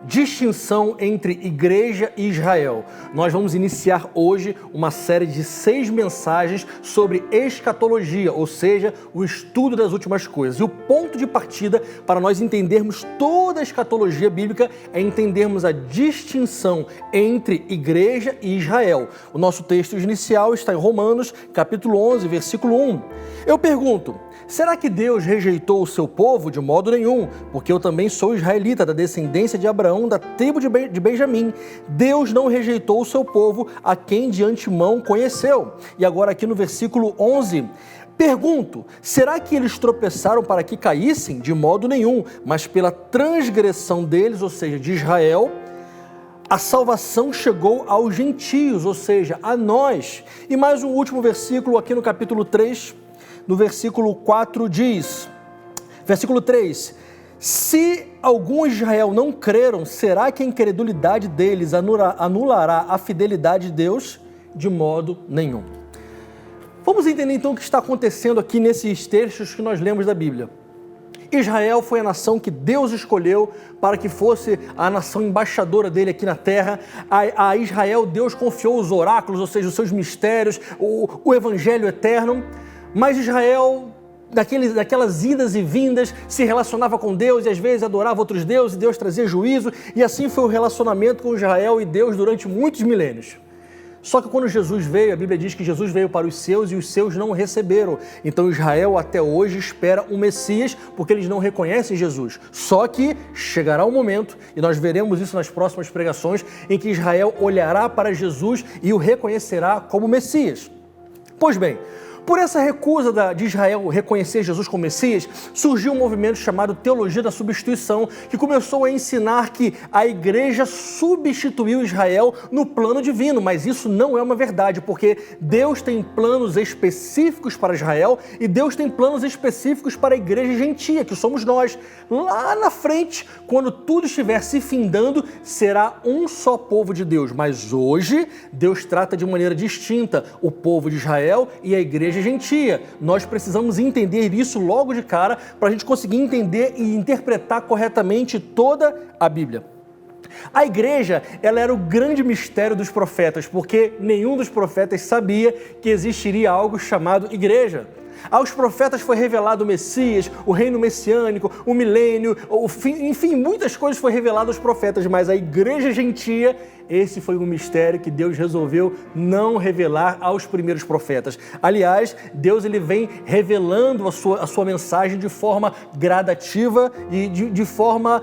distinção entre igreja e Israel. Nós vamos iniciar hoje uma série de 6 mensagens sobre escatologia, ou seja, o estudo das últimas coisas. E o ponto de partida para nós entendermos toda a escatologia bíblica é entendermos a distinção entre igreja e Israel. O nosso texto inicial está em Romanos, capítulo 11, versículo 1. Eu pergunto, será que Deus rejeitou o seu povo? De modo nenhum, porque eu também sou israelita, da descendência de Abraão, da tribo de Benjamim. Deus não rejeitou o seu povo, a quem de antemão conheceu. E agora aqui no versículo 11, pergunto, será que eles tropeçaram para que caíssem? De modo nenhum, mas pela transgressão deles, ou seja, de Israel, a salvação chegou aos gentios, ou seja, a nós. E mais um último versículo aqui no capítulo 3, no versículo 4 diz, versículo 3, se alguns de Israel não creram, será que a incredulidade deles anulará a fidelidade de Deus? De modo nenhum. Vamos entender então o que está acontecendo aqui nesses textos que nós lemos da Bíblia. Israel foi a nação que Deus escolheu para que fosse a nação embaixadora dele aqui na terra. A Israel Deus confiou os oráculos, ou seja, os seus mistérios, o evangelho eterno. Mas Israel, daquelas idas e vindas, se relacionava com Deus e às vezes adorava outros deuses e Deus trazia juízo. E assim foi o relacionamento com Israel e Deus durante muitos milênios. Só que quando Jesus veio, a Bíblia diz que Jesus veio para os seus e os seus não o receberam. Então Israel até hoje espera um Messias porque eles não reconhecem Jesus. Só que chegará um momento, e nós veremos isso nas próximas pregações, em que Israel olhará para Jesus e o reconhecerá como Messias. Pois bem, por essa recusa de Israel reconhecer Jesus como Messias, surgiu um movimento chamado Teologia da Substituição, que começou a ensinar que a igreja substituiu Israel no plano divino, mas isso não é uma verdade, porque Deus tem planos específicos para Israel e Deus tem planos específicos para a igreja gentia, que somos nós. Lá na frente, quando tudo estiver se findando, será um só povo de Deus, mas hoje Deus trata de maneira distinta o povo de Israel e a igreja gentia. Nós precisamos entender isso logo de cara para a gente conseguir entender e interpretar corretamente toda a Bíblia. A igreja, ela era o grande mistério dos profetas, porque nenhum dos profetas sabia que existiria algo chamado igreja. Aos profetas foi revelado o Messias, o reino messiânico, o milênio, o fim, enfim, muitas coisas foi revelado aos profetas, mas a igreja gentia, esse foi um mistério que Deus resolveu não revelar aos primeiros profetas. Aliás, Deus ele vem revelando a sua mensagem de forma gradativa e de forma,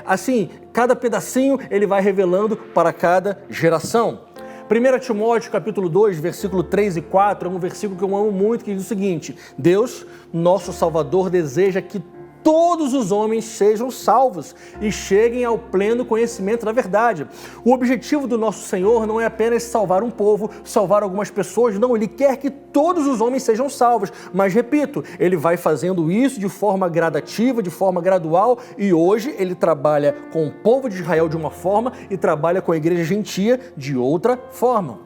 assim, cada pedacinho ele vai revelando para cada geração. 1 Timóteo capítulo 2, versículo 3 e 4, é um versículo que eu amo muito, que diz o seguinte: Deus, nosso Salvador, deseja que todos os homens sejam salvos e cheguem ao pleno conhecimento da verdade. O objetivo do nosso Senhor não é apenas salvar um povo, salvar algumas pessoas, não, Ele quer que todos os homens sejam salvos, mas repito, Ele vai fazendo isso de forma gradativa, de forma gradual, e hoje Ele trabalha com o povo de Israel de uma forma e trabalha com a igreja gentia de outra forma.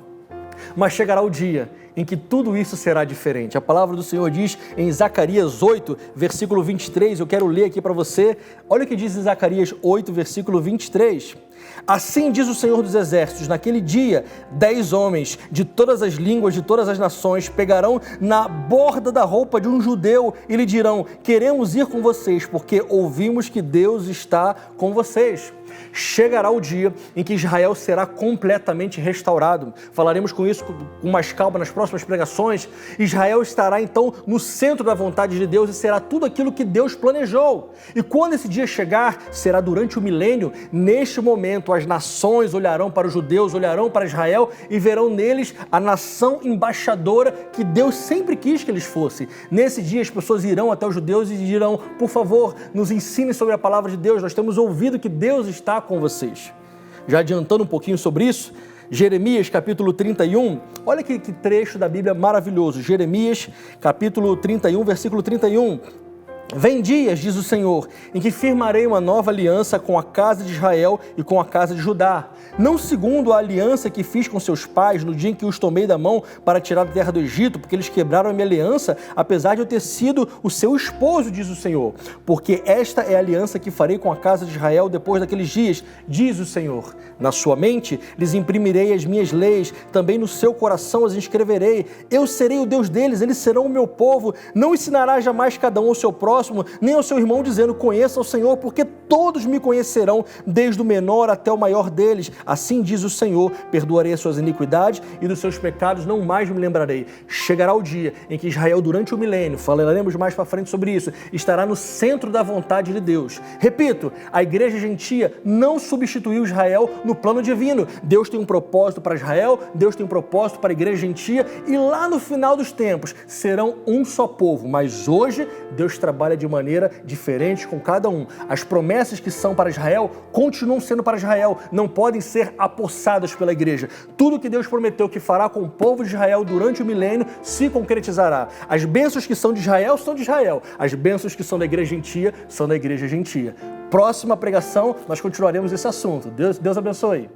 Mas chegará o dia em que tudo isso será diferente. A palavra do Senhor diz em Zacarias 8, versículo 23, eu quero ler aqui para você. Olha o que diz em Zacarias 8, versículo 23. Assim diz o Senhor dos Exércitos, naquele dia, 10 homens de todas as línguas, de todas as nações, pegarão na borda da roupa de um judeu e lhe dirão: queremos ir com vocês, porque ouvimos que Deus está com vocês. Chegará o dia em que Israel será completamente restaurado. Falaremos com isso com mais calma nas próximas pregações. Israel estará então no centro da vontade de Deus e será tudo aquilo que Deus planejou. E quando esse dia chegar, será durante o milênio. Neste momento, as nações olharão para os judeus, olharão para Israel e verão neles a nação embaixadora que Deus sempre quis que eles fossem. Nesse dia, as pessoas irão até os judeus e dirão: por favor, nos ensine sobre a palavra de Deus. Nós temos ouvido que Deus está com vocês. Já adiantando um pouquinho sobre isso, Jeremias capítulo 31, olha que trecho da Bíblia maravilhoso. Jeremias capítulo 31, versículo 31. Vem dias, diz o Senhor, em que firmarei uma nova aliança com a casa de Israel e com a casa de Judá, não segundo a aliança que fiz com seus pais no dia em que os tomei da mão para tirar da terra do Egito, porque eles quebraram a minha aliança, apesar de eu ter sido o seu esposo, diz o Senhor. Porque esta é a aliança que farei com a casa de Israel depois daqueles dias, diz o Senhor. Na sua mente lhes imprimirei as minhas leis, também no seu coração as inscreverei. Eu serei o Deus deles, eles serão o meu povo. Não ensinará jamais cada um ao seu próximo, nem ao seu irmão, dizendo: conheça o Senhor, porque todos me conhecerão, desde o menor até o maior deles. Assim diz o Senhor: perdoarei as suas iniquidades e dos seus pecados não mais me lembrarei. Chegará o dia em que Israel, durante o milênio, falaremos mais para frente sobre isso, estará no centro da vontade de Deus. Repito, a igreja gentia não substituiu Israel no plano divino. Deus tem um propósito para Israel, Deus tem um propósito para a igreja gentia, e lá no final dos tempos serão um só povo. Mas hoje Deus trabalha de maneira diferente com cada um. As promessas que são para Israel continuam sendo para Israel, não podem ser apossadas pela igreja. Tudo que Deus prometeu que fará com o povo de Israel durante o milênio se concretizará. As bênçãos que são de Israel são de Israel. As bênçãos que são da igreja gentia são da igreja gentia. Próxima pregação, nós continuaremos esse assunto. Deus abençoe.